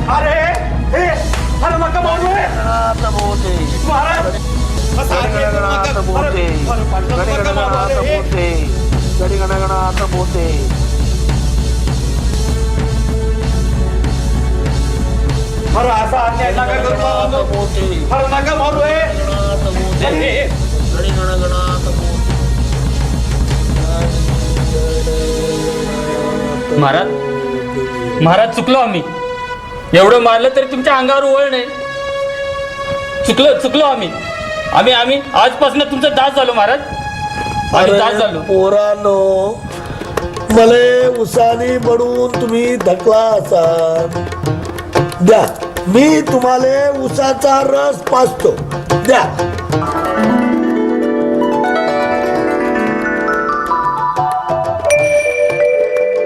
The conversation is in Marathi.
अरे अरे नका मारू महाराज अरे असा अन्याय नका करू अरे नका मारू महाराज महाराज चुकलो आम्ही एवढं मारलं तरी तुमच्या अंगावर ओळ नाही चुकलो आम्ही आजपासून तुमचा दास झालो महाराज आम्ही दास झालो पोरानो मले उसानी बडून तुम्ही धकला असाल द्या मी तुम्हाला उसाचा रस पाजतो द्या